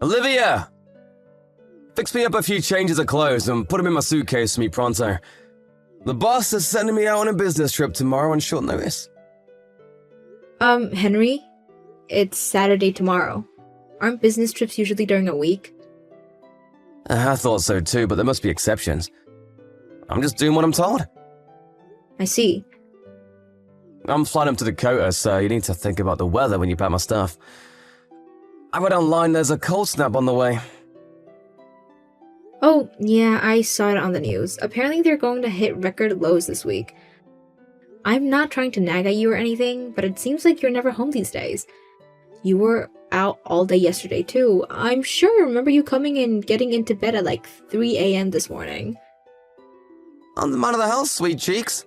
Olivia! Fix me up a few changes of clothes and put them in my suitcase for me pronto. The boss is sending me out on a business trip tomorrow on short notice. Henry? It's Saturday tomorrow. Aren't business trips usually during a week? I thought so too, but there must be exceptions. I'm just doing what I'm told. I see. I'm flying up to Dakota, so you need to think about the weather when you pack my stuff. I read online there's a cold snap on the way. Oh, yeah, I saw it on the news. Apparently they're going to hit record lows this week. I'm not trying to nag at you or anything, but it seems like you're never home these days. You were out all day yesterday too. I'm sure I remember you coming and getting into bed at like 3 a.m. this morning. I'm the man of the house, sweet cheeks.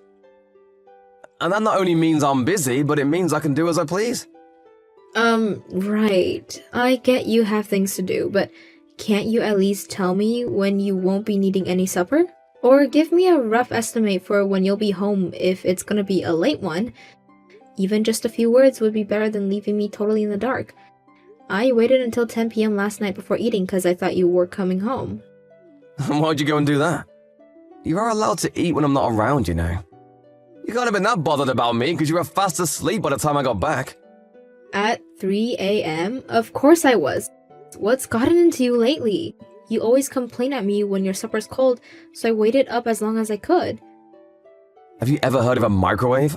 And that not only means I'm busy, but it means I can do as I please. Right. I get you have things to do, but can't you at least tell me when you won't be needing any supper? Or give me a rough estimate for when you'll be home if it's gonna be a late one. Even just a few words would be better than leaving me totally in the dark. I waited until 10 p.m. last night before eating because I thought you were coming home. Why'd you go and do that? You are allowed to eat when I'm not around, you know. You can't have been that bothered about me because you were fast asleep by the time I got back. At 3 a.m.? Of course I was. What's gotten into you lately? You always complain at me when your supper's cold, so I waited up as long as I could. Have you ever heard of a microwave?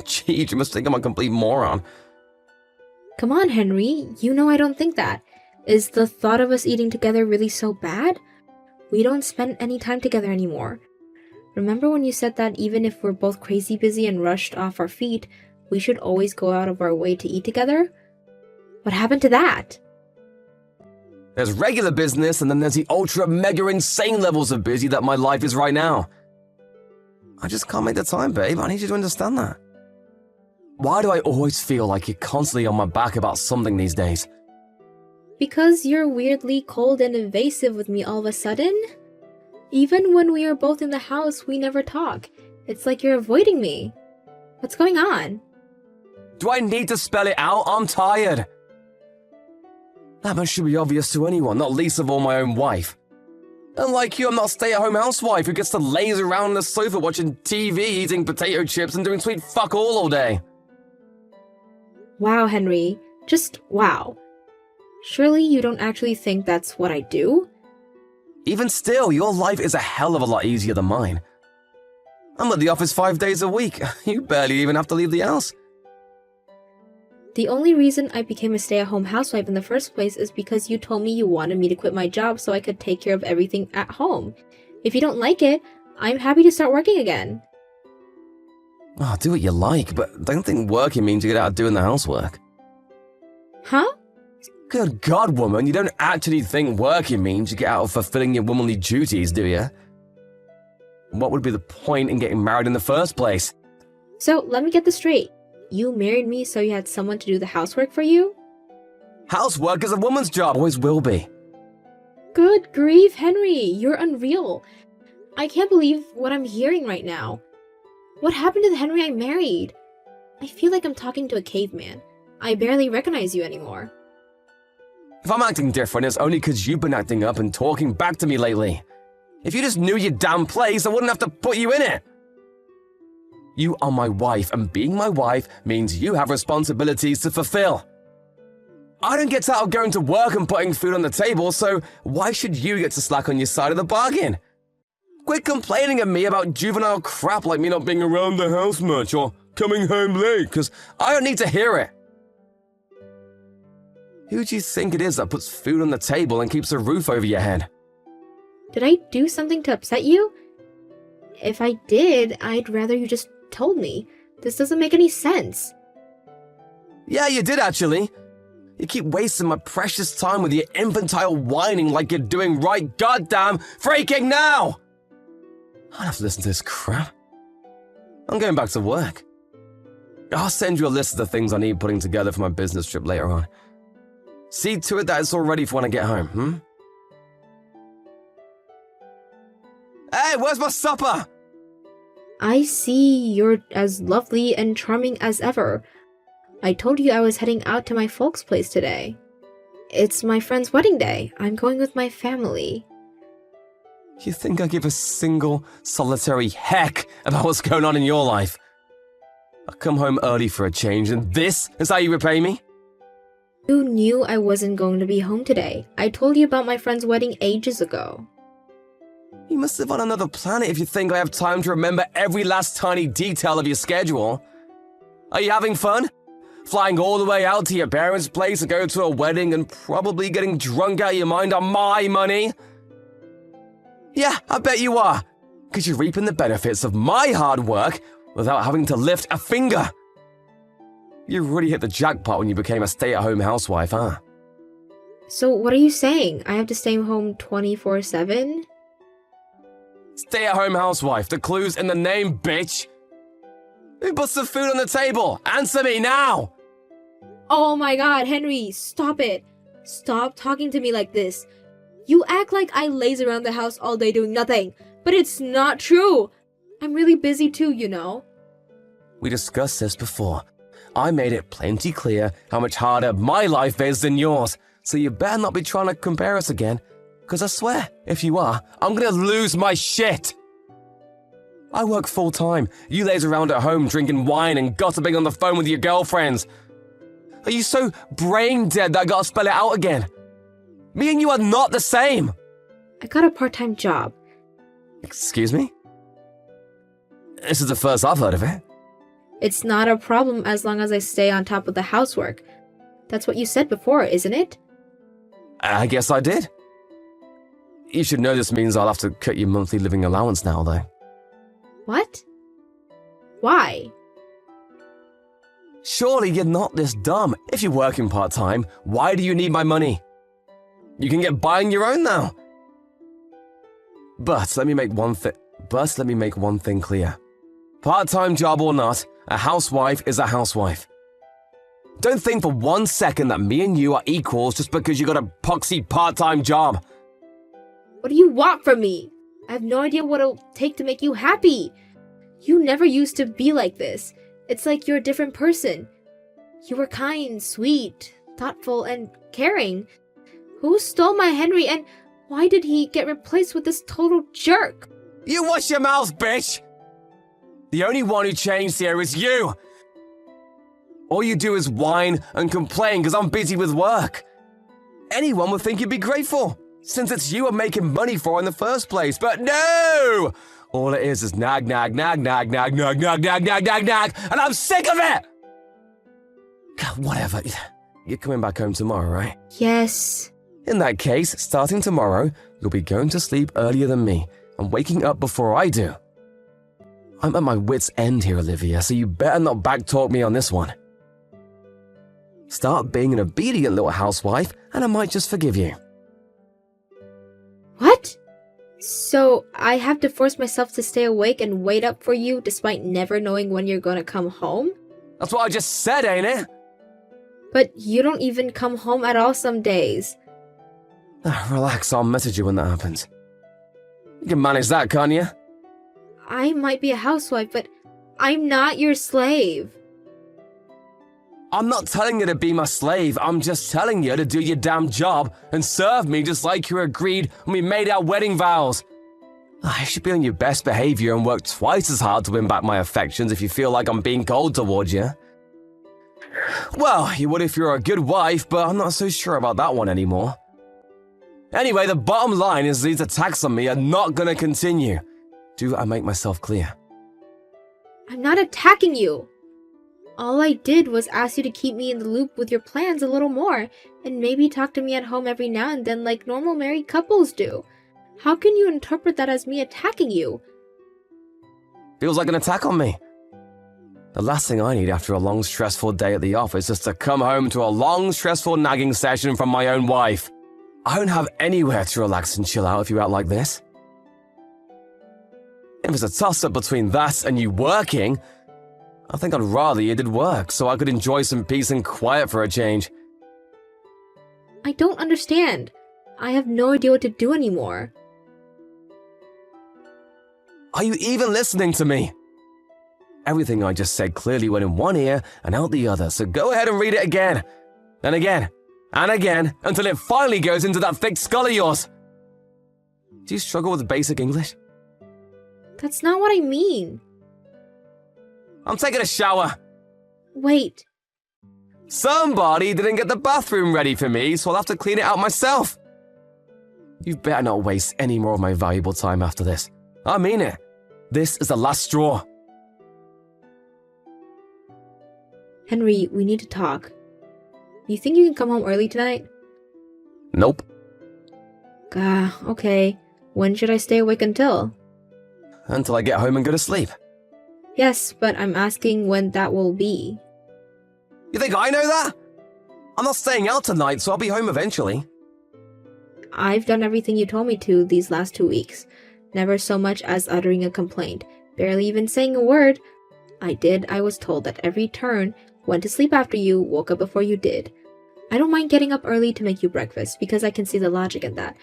Gee, you must think I'm a complete moron. Come on, Henry. You know I don't think that. Is the thought of us eating together really so bad? We don't spend any time together anymore. Remember when you said that even if we're both crazy busy and rushed off our feet, we should always go out of our way to eat together? What happened to that? There's regular business, and then there's the ultra mega insane levels of busy that my life is right now. I just can't make the time, babe. I need you to understand that. Why do I always feel like you're constantly on my back about something these days? Because you're weirdly cold and evasive with me all of a sudden? Even when we are both in the house, we never talk. It's like you're avoiding me. What's going on? Do I need to spell it out? I'm tired. That much should be obvious to anyone, not least of all my own wife. Unlike you, I'm not a stay-at-home housewife who gets to laze around on the sofa watching TV, eating potato chips, and doing sweet fuck all day. Wow, Henry. Just wow. Surely you don't actually think that's what I do? Even still, your life is a hell of a lot easier than mine. I'm at the office 5 days a week. You barely even have to leave the house. The only reason I became a stay-at-home housewife in the first place is because you told me you wanted me to quit my job so I could take care of everything at home. If you don't like it, I'm happy to start working again. Oh, do what you like, but don't think working means you get out of doing the housework. Huh? Good God, woman, you don't actually think working means you get out of fulfilling your womanly duties, do you? What would be the point in getting married in the first place? So, let me get this straight. You married me so you had someone to do the housework for you? Housework is a woman's job, always will be. Good grief, Henry, you're unreal. I can't believe what I'm hearing right now. What happened to the Henry I married? I feel like I'm talking to a caveman. I barely recognize you anymore. If I'm acting different, it's only because you've been acting up and talking back to me lately. If you just knew your damn place, I wouldn't have to put you in it. You are my wife, and being my wife means you have responsibilities to fulfill. I don't get out of going to work and putting food on the table, so why should you get to slack on your side of the bargain? Quit complaining at me about juvenile crap like me not being around the house much or coming home late, because I don't need to hear it. Who do you think it is that puts food on the table and keeps a roof over your head? Did I do something to upset you? If I did, I'd rather you just told me. This doesn't make any sense. Yeah, you did actually. You keep wasting my precious time with your infantile whining like you're doing right goddamn freaking now! I don't have to listen to this crap. I'm going back to work. I'll send you a list of the things I need putting together for my business trip later on. See to it that it's all ready for when I get home, Hey, where's my supper? I see you're as lovely and charming as ever. I told you I was heading out to my folks' place today. It's my friend's wedding day. I'm going with my family. You think I give a single, solitary heck about what's going on in your life? I come home early for a change, and this is how you repay me? You knew I wasn't going to be home today. I told you about my friend's wedding ages ago. You must live on another planet if you think I have time to remember every last tiny detail of your schedule. Are you having fun? Flying all the way out to your parents' place to go to a wedding and probably getting drunk out of your mind on my money? Yeah, I bet you are. Because you're reaping the benefits of my hard work without having to lift a finger. You really hit the jackpot when you became a stay-at-home housewife, huh? So what are you saying? I have to stay home 24/7? Stay-at-home housewife. The clue's in the name, bitch. Who puts the food on the table? Answer me now! Oh my god, Henry, stop it. Stop talking to me like this. You act like I laze around the house all day doing nothing, but it's not true. I'm really busy too, you know. We discussed this before. I made it plenty clear how much harder my life is than yours, so you better not be trying to compare us again, because I swear, if you are, I'm gonna lose my shit. I work full-time. You laze around at home drinking wine and gossiping on the phone with your girlfriends. Are you so brain-dead that I gotta spell it out again? Me and you are not the same. I got a part-time job. Excuse me? This is the first I've heard of it. It's not a problem as long as I stay on top of the housework. That's what you said before, isn't it? I guess I did. You should know this means I'll have to cut your monthly living allowance now, though. What? Why? Surely you're not this dumb. If you're working part-time, why do you need my money? You can get by on your own now. But let me make one thing clear. Part-time job or not, a housewife is a housewife. Don't think for 1 second that me and you are equals just because you got a poxy part-time job. What do you want from me? I have no idea what it'll take to make you happy. You never used to be like this. It's like you're a different person. You were kind, sweet, thoughtful, and caring. Who stole my Henry, and why did he get replaced with this total jerk? You wash your mouth, bitch! The only one who changed here is you! All you do is whine and complain because I'm busy with work. Anyone would think you'd be grateful, since it's you I'm making money for in the first place, but no! All it is nag, nag, nag, nag, nag, nag, nag, nag, nag, nag, nag, and I'm sick of it! God, whatever. You're coming back home tomorrow, right? Yes. In that case, starting tomorrow, you'll be going to sleep earlier than me and waking up before I do. I'm at my wit's end here, Olivia, so you better not backtalk me on this one. Start being an obedient little housewife, and I might just forgive you. What? So I have to force myself to stay awake and wait up for you despite never knowing when you're gonna come home? That's what I just said, ain't it? But you don't even come home at all some days. Relax, I'll message you when that happens. You can manage that, can't you? I might be a housewife, but I'm not your slave. I'm not telling you to be my slave, I'm just telling you to do your damn job and serve me just like you agreed when we made our wedding vows. You should be on your best behavior and work twice as hard to win back my affections if you feel like I'm being cold towards you. Well, you would if you're a good wife, but I'm not so sure about that one anymore. Anyway, the bottom line is these attacks on me are not gonna continue. Do I make myself clear? I'm not attacking you. All I did was ask you to keep me in the loop with your plans a little more, and maybe talk to me at home every now and then like normal married couples do. How can you interpret that as me attacking you? Feels like an attack on me. The last thing I need after a long, stressful day at the office is to come home to a long, stressful nagging session from my own wife. I don't have anywhere to relax and chill out if you act like this. If it's a toss-up between that and you working, I think I'd rather you did work so I could enjoy some peace and quiet for a change. I don't understand. I have no idea what to do anymore. Are you even listening to me? Everything I just said clearly went in one ear and out the other, so go ahead and read it again. And again. And again, until it finally goes into that thick skull of yours. Do you struggle with basic English? That's not what I mean. I'm taking a shower. Wait. Somebody didn't get the bathroom ready for me, so I'll have to clean it out myself. You better not waste any more of my valuable time after this. I mean it. This is the last straw. Henry, we need to talk. You think you can come home early tonight? Nope. Okay. When should I stay awake until? Until I get home and go to sleep. Yes, but I'm asking when that will be. You think I know that? I'm not staying out tonight, so I'll be home eventually. I've done everything you told me to these last 2 weeks. Never so much as uttering a complaint. Barely even saying a word. I was told at every turn. Went to sleep after you, woke up before you did. I don't mind getting up early to make you breakfast because I can see the logic in that.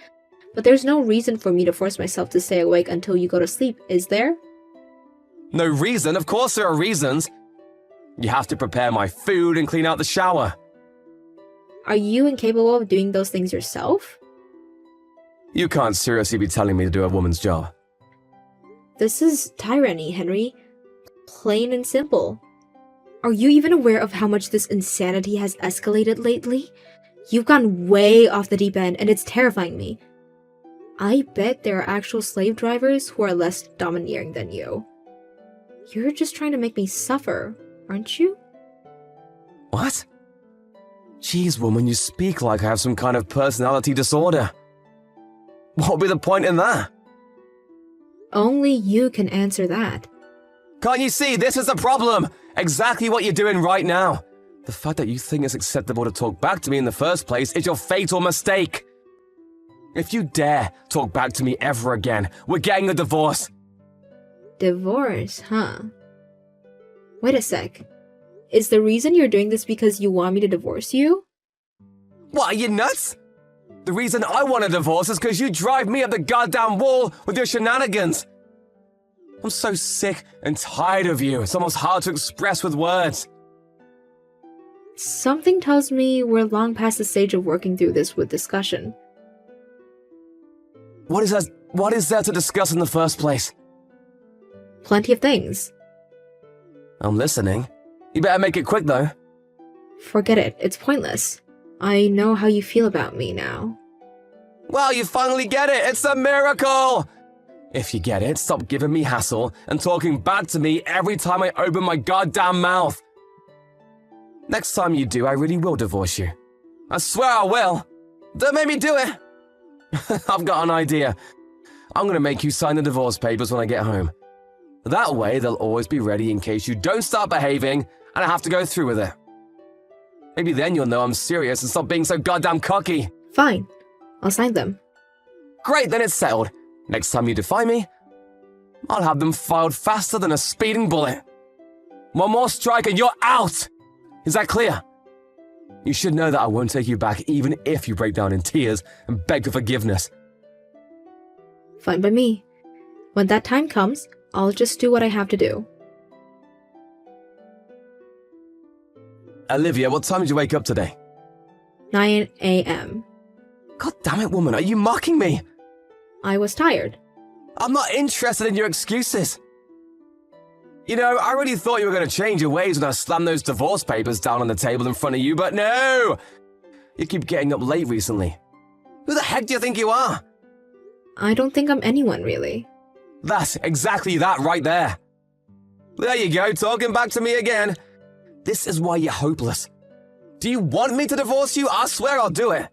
But there's no reason for me to force myself to stay awake until you go to sleep, is there? No reason? Of course there are reasons. You have to prepare my food and clean out the shower. Are you incapable of doing those things yourself? You can't seriously be telling me to do a woman's job. This is tyranny, Henry. Plain and simple. Are you even aware of how much this insanity has escalated lately? You've gone way off the deep end, and it's terrifying me. I bet there are actual slave drivers who are less domineering than you. You're just trying to make me suffer, aren't you? What? Jeez, woman, you speak like I have some kind of personality disorder. What would be the point in that? Only you can answer that. Can't you see this is the problem? Exactly what you're doing right now. The fact that you think it's acceptable to talk back to me in the first place is your fatal mistake. If you dare talk back to me ever again, we're getting a divorce. Divorce, huh? Wait a sec. Is the reason you're doing this because you want me to divorce you? What, are you nuts? The reason I want a divorce is because you drive me up the goddamn wall with your shenanigans. I'm so sick and tired of you. It's almost hard to express with words. Something tells me we're long past the stage of working through this with discussion. What is there to discuss in the first place? Plenty of things. I'm listening. You better make it quick, though. Forget it. It's pointless. I know how you feel about me now. Well, you finally get it. It's a miracle. If you get it, stop giving me hassle and talking back to me every time I open my goddamn mouth. Next time you do, I really will divorce you. I swear I will. Don't make me do it. I've got an idea. I'm going to make you sign the divorce papers when I get home. That way, they'll always be ready in case you don't start behaving and I have to go through with it. Maybe then you'll know I'm serious and stop being so goddamn cocky. Fine. I'll sign them. Great, then it's settled. Next time you defy me, I'll have them filed faster than a speeding bullet. One more strike and you're out! Is that clear? You should know that I won't take you back even if you break down in tears and beg for forgiveness. Fine by me. When that time comes, I'll just do what I have to do. Olivia, what time did you wake up today? 9 a.m. God damn it, woman, are you mocking me? I was tired. I'm not interested in your excuses. You know, I really thought you were going to change your ways when I slammed those divorce papers down on the table in front of you, but no! You keep getting up late recently. Who the heck do you think you are? I don't think I'm anyone, really. That's exactly that right there. There you go, talking back to me again. This is why you're hopeless. Do you want me to divorce you? I swear I'll do it.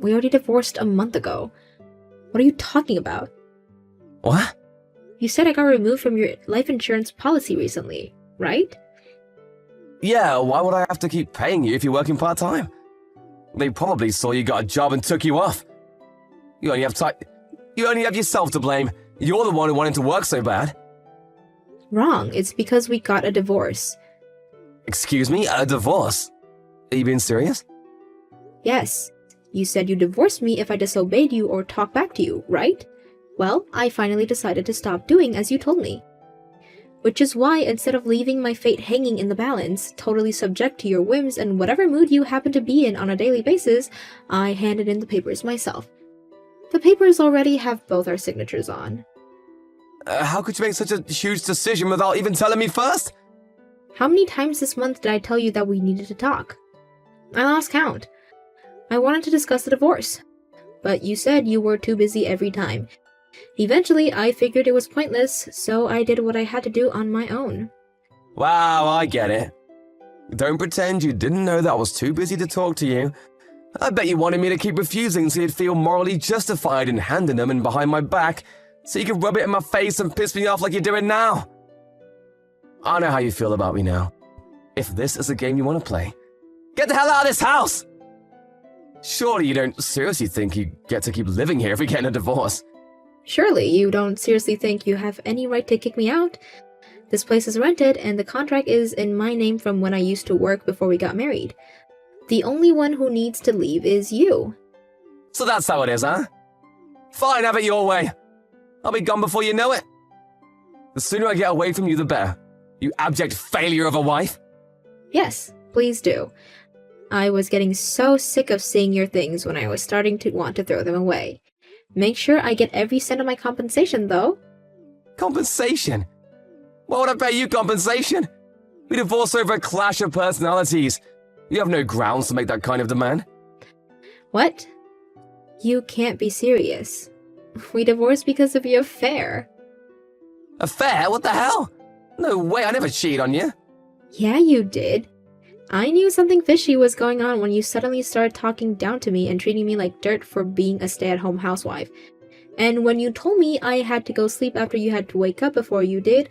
We already divorced a month ago. What are you talking about? What? You said I got removed from your life insurance policy recently, right? Yeah, why would I have to keep paying you if you're working part-time? They probably saw you got a job and took you off. You only have yourself to blame. You're the one who wanted to work so bad. Wrong. It's because we got a divorce. Excuse me? A divorce? Are you being serious? Yes. You said you'd divorce me if I disobeyed you or talked back to you, right? Well, I finally decided to stop doing as you told me. Which is why, instead of leaving my fate hanging in the balance, totally subject to your whims and whatever mood you happen to be in on a daily basis, I handed in the papers myself. The papers already have both our signatures on. How could you make such a huge decision without even telling me first? How many times this month did I tell you that we needed to talk? I lost count. I wanted to discuss the divorce, but you said you were too busy every time. Eventually, I figured it was pointless, so I did what I had to do on my own. Wow, I get it. Don't pretend you didn't know that I was too busy to talk to you. I bet you wanted me to keep refusing so you'd feel morally justified in handing them in behind my back, so you could rub it in my face and piss me off like you're doing now. I know how you feel about me now. If this is a game you want to play, get the hell out of this house! Surely you don't seriously think you get to keep living here if we get in a divorce. Surely you don't seriously think you have any right to kick me out? This place is rented, and the contract is in my name from when I used to work before we got married. The only one who needs to leave is you. So that's how it is, huh? Fine, have it your way. I'll be gone before you know it. The sooner I get away from you, the better. You abject failure of a wife. Yes, please do. I was getting so sick of seeing your things when I was starting to want to throw them away. Make sure I get every cent of my compensation, though. Compensation? Why would I pay you compensation? We divorced over a clash of personalities. You have no grounds to make that kind of demand. What? You can't be serious. We divorced because of your affair. Affair? What the hell? No way, I never cheated on you. Yeah, you did. I knew something fishy was going on when you suddenly started talking down to me and treating me like dirt for being a stay-at-home housewife. And when you told me I had to go sleep after you had to wake up before you did,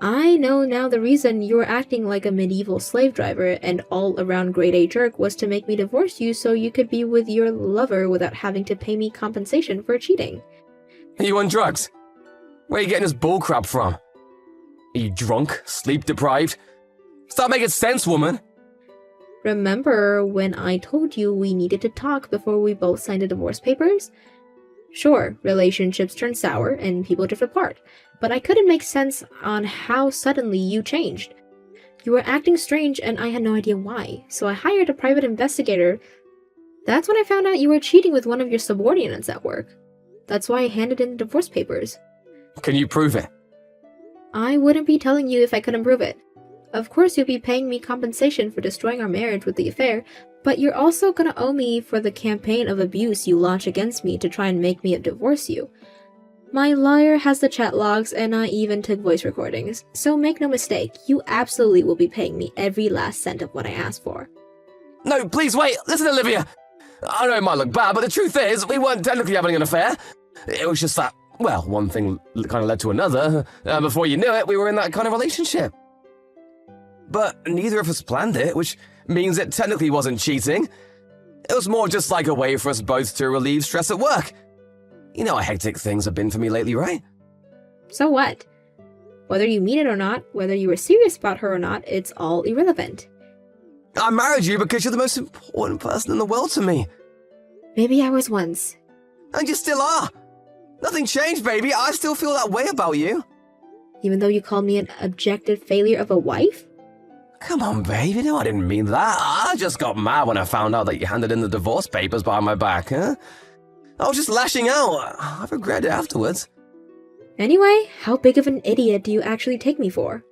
I know now the reason you were acting like a medieval slave driver and all-around grade-A jerk was to make me divorce you so you could be with your lover without having to pay me compensation for cheating. Are you on drugs? Where are you getting this bullcrap from? Are you drunk? Sleep-deprived? Start making sense, woman! Remember when I told you we needed to talk before we both signed the divorce papers? Sure, relationships turn sour and people drift apart, but I couldn't make sense on how suddenly you changed. You were acting strange and I had no idea why, so I hired a private investigator. That's when I found out you were cheating with one of your subordinates at work. That's why I handed in the divorce papers. Can you prove it? I wouldn't be telling you if I couldn't prove it. Of course you'll be paying me compensation for destroying our marriage with the affair, but you're also gonna owe me for the campaign of abuse you launched against me to try and make me divorce you. My lawyer has the chat logs and I even took voice recordings, so make no mistake, you absolutely will be paying me every last cent of what I asked for. No, please wait, listen, Olivia! I know it might look bad, but the truth is, we weren't technically having an affair. It was just that, well, one thing kind of led to another. Before you knew it, we were in that kind of relationship. But neither of us planned it, which means it technically wasn't cheating. It was more just like a way for us both to relieve stress at work. You know how hectic things have been for me lately, right? So what? Whether you mean it or not, whether you were serious about her or not, it's all irrelevant. I married you because you're the most important person in the world to me. Maybe I was once. And you still are. Nothing changed, baby. I still feel that way about you. Even though you called me an objective failure of a wife? Come on, babe. You know I didn't mean that. I just got mad when I found out that you handed in the divorce papers behind my back, huh? I was just lashing out. I regret it afterwards. Anyway, how big of an idiot do you actually take me for?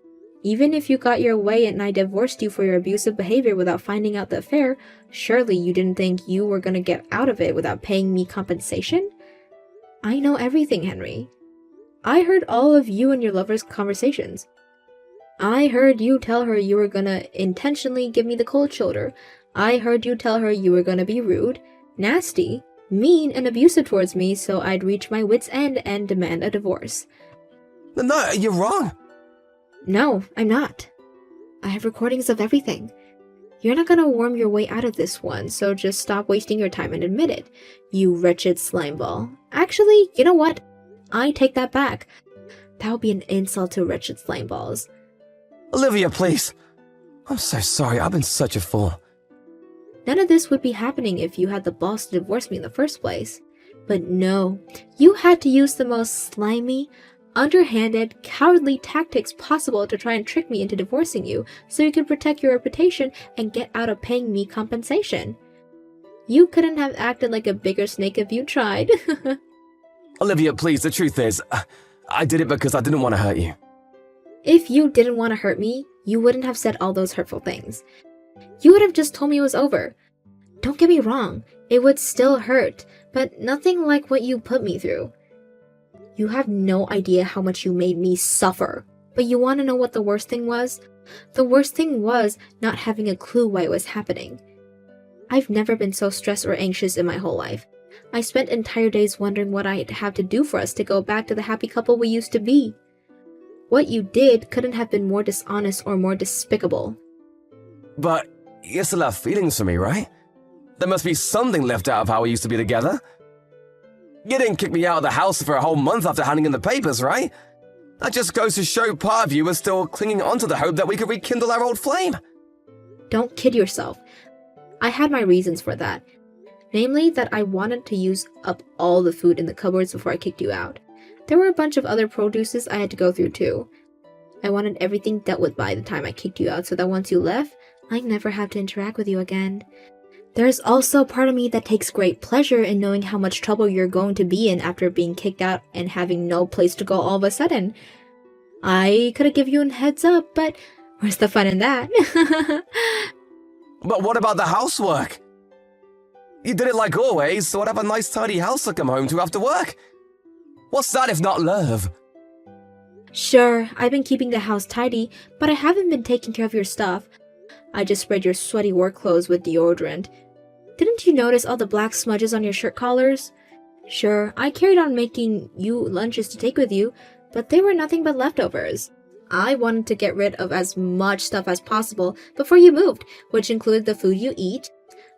Even if you got your way and I divorced you for your abusive behavior without finding out the affair, surely you didn't think you were gonna get out of it without paying me compensation? I know everything, Henry. I heard all of you and your lover's conversations. I heard you tell her you were gonna intentionally give me the cold shoulder. I heard you tell her you were gonna be rude, nasty, mean, and abusive towards me so I'd reach my wit's end and demand a divorce. No, you're wrong. No, I'm not. I have recordings of everything. You're not gonna worm your way out of this one, so just stop wasting your time and admit it, you wretched slimeball. Actually, you know what? I take that back. That would be an insult to wretched slimeballs. Olivia, please. I'm so sorry. I've been such a fool. None of this would be happening if you had the balls to divorce me in the first place. But no, you had to use the most slimy, underhanded, cowardly tactics possible to try and trick me into divorcing you so you could protect your reputation and get out of paying me compensation. You couldn't have acted like a bigger snake if you tried. Olivia, please, the truth is, I did it because I didn't want to hurt you. If you didn't want to hurt me, you wouldn't have said all those hurtful things. You would have just told me it was over. Don't get me wrong, it would still hurt, but nothing like what you put me through. You have no idea how much you made me suffer. But you want to know what the worst thing was? The worst thing was not having a clue why it was happening. I've never been so stressed or anxious in my whole life. I spent entire days wondering what I'd have to do for us to go back to the happy couple we used to be. What you did couldn't have been more dishonest or more despicable. But you still have feelings for me, right? There must be something left out of how we used to be together. You didn't kick me out of the house for a whole month after handing in the papers, right? That just goes to show part of you was still clinging onto the hope that we could rekindle our old flame. Don't kid yourself. I had my reasons for that. Namely, that I wanted to use up all the food in the cupboards before I kicked you out. There were a bunch of other produces I had to go through too. I wanted everything dealt with by the time I kicked you out so that once you left, I'd never have to interact with you again. There's also a part of me that takes great pleasure in knowing how much trouble you're going to be in after being kicked out and having no place to go all of a sudden. I could have given you a heads up, but where's the fun in that? But what about the housework? You did it like always, so I'd have a nice tidy house to come home to after work. What's that if not love? Sure, I've been keeping the house tidy, but I haven't been taking care of your stuff. I just sprayed your sweaty work clothes with deodorant. Didn't you notice all the black smudges on your shirt collars? Sure, I carried on making you lunches to take with you, but they were nothing but leftovers. I wanted to get rid of as much stuff as possible before you moved, which included the food you eat.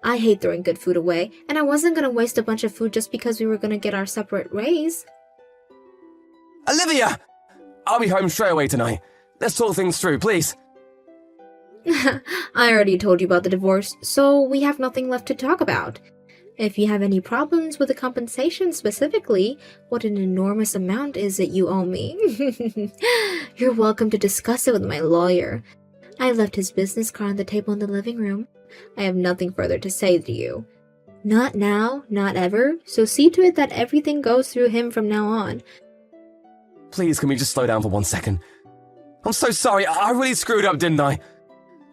I hate throwing good food away, and I wasn't going to waste a bunch of food just because we were going to get our separate ways. Olivia! I'll be home straight away tonight. Let's talk things through, please. I already told you about the divorce, so we have nothing left to talk about. If you have any problems with the compensation specifically, what an enormous amount is it you owe me? You're welcome to discuss it with my lawyer. I left his business card on the table in the living room. I have nothing further to say to you. Not now, not ever, so see to it that everything goes through him from now on. Please, can we just slow down for 1 second? I'm so sorry, I really screwed up, didn't I?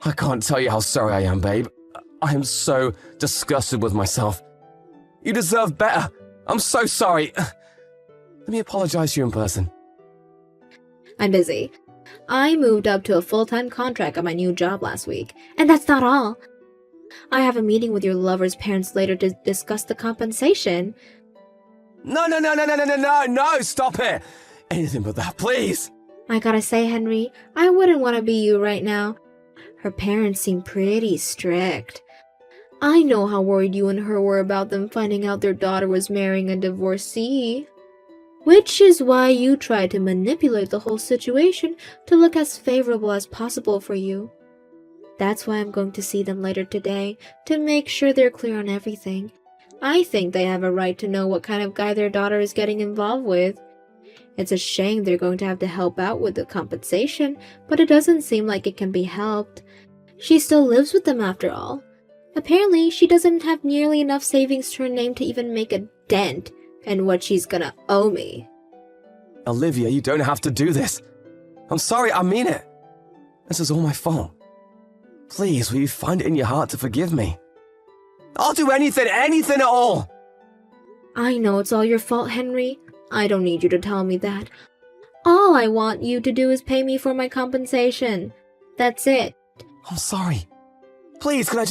I can't tell you how sorry I am, babe. I am so disgusted with myself. You deserve better. I'm so sorry. Let me apologize to you in person. I'm busy. I moved up to a full-time contract at my new job last week. And that's not all. I have a meeting with your lover's parents later to discuss the compensation. No, stop it. Anything but that, please. I gotta say, Henry, I wouldn't want to be you right now. Her parents seem pretty strict. I know how worried you and her were about them finding out their daughter was marrying a divorcee. Which is why you tried to manipulate the whole situation to look as favorable as possible for you. That's why I'm going to see them later today, to make sure they're clear on everything. I think they have a right to know what kind of guy their daughter is getting involved with. It's a shame they're going to have to help out with the compensation, but it doesn't seem like it can be helped. She still lives with them after all. Apparently, she doesn't have nearly enough savings to her name to even make a dent in what she's gonna owe me. Olivia, you don't have to do this. I'm sorry, I mean it. This is all my fault. Please, will you find it in your heart to forgive me? I'll do anything at all. I know it's all your fault, Henry. I don't need you to tell me that. All I want you to do is pay me for my compensation. That's it. I'm sorry. Please, can I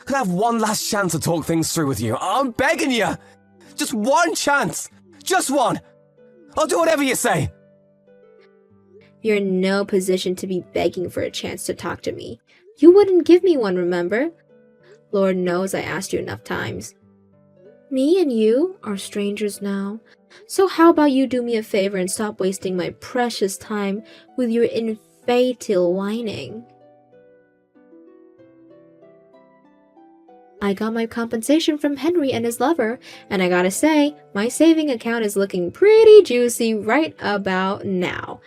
have one last chance to talk things through with you? I'm begging you. Just one chance. Just one. I'll do whatever you say. You're in no position to be begging for a chance to talk to me. You wouldn't give me one, remember? Lord knows I asked you enough times. Me and you are strangers now. So how about you do me a favor and stop wasting my precious time with your infantile whining? I got my compensation from Henry and his lover, and I gotta say, my saving account is looking pretty juicy right about now.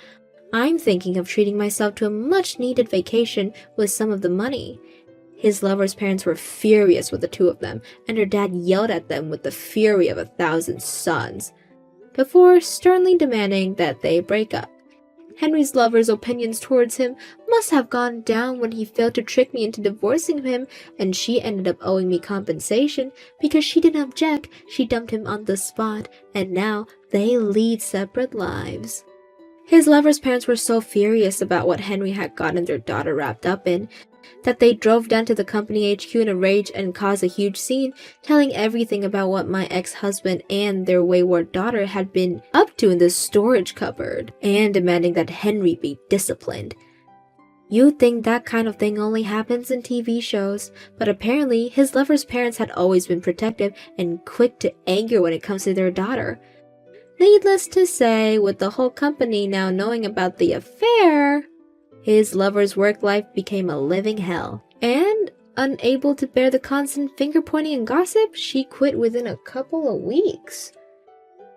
I'm thinking of treating myself to a much-needed vacation with some of the money. His lover's parents were furious with the two of them, and her dad yelled at them with the fury of 1,000 suns, before sternly demanding that they break up. Henry's lover's opinions towards him must have gone down when he failed to trick me into divorcing him, and she ended up owing me compensation because she didn't object. She dumped him on the spot, and now they lead separate lives. His lover's parents were so furious about what Henry had gotten their daughter wrapped up in that they drove down to the company HQ in a rage and caused a huge scene, telling everything about what my ex-husband and their wayward daughter had been up to in the storage cupboard, and demanding that Henry be disciplined. You'd think that kind of thing only happens in TV shows, but apparently his lover's parents had always been protective and quick to anger when it comes to their daughter. Needless to say, with the whole company now knowing about the affair, his lover's work life became a living hell, and unable to bear the constant finger-pointing and gossip, she quit within a couple of weeks.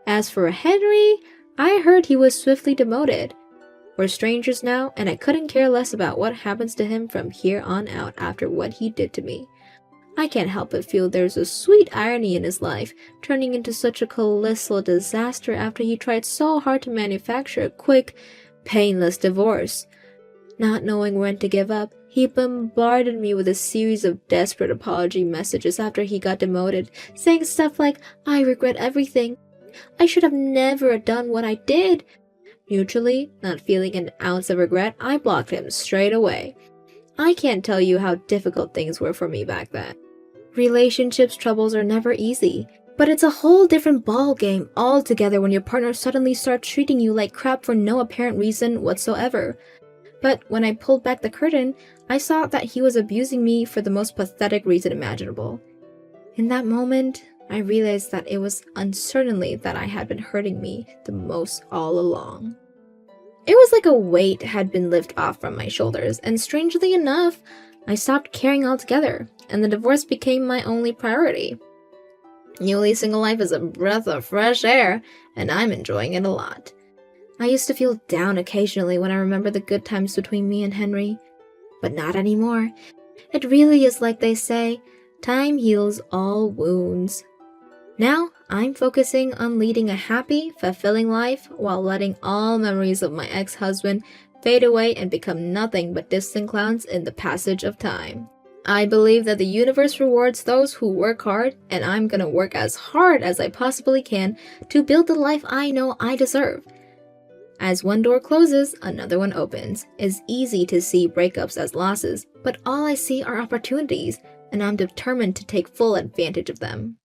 As for Henry, I heard he was swiftly demoted. We're strangers now, and I couldn't care less about what happens to him from here on out after what he did to me. I can't help but feel there's a sweet irony in his life, turning into such a colossal disaster after he tried so hard to manufacture a quick, painless divorce. Not knowing when to give up, he bombarded me with a series of desperate apology messages after he got demoted, saying stuff like, "I regret everything. I should have never done what I did." Mutually, not feeling an ounce of regret, I blocked him straight away. I can't tell you how difficult things were for me back then. Relationships troubles are never easy, but it's a whole different ball game altogether when your partner suddenly starts treating you like crap for no apparent reason whatsoever. But when I pulled back the curtain, I saw that he was abusing me for the most pathetic reason imaginable. In that moment, I realized that it was uncertainly that I had been hurting me the most all along. It was like a weight had been lifted off from my shoulders, and strangely enough, I stopped caring altogether, and the divorce became my only priority. Newly single life is a breath of fresh air, and I'm enjoying it a lot. I used to feel down occasionally when I remember the good times between me and Henry, but not anymore. It really is like they say, time heals all wounds. Now, I'm focusing on leading a happy, fulfilling life while letting all memories of my ex-husband fade away and become nothing but distant clouds in the passage of time. I believe that the universe rewards those who work hard, and I'm gonna work as hard as I possibly can to build the life I know I deserve. As one door closes, another one opens. It's easy to see breakups as losses, but all I see are opportunities, and I'm determined to take full advantage of them.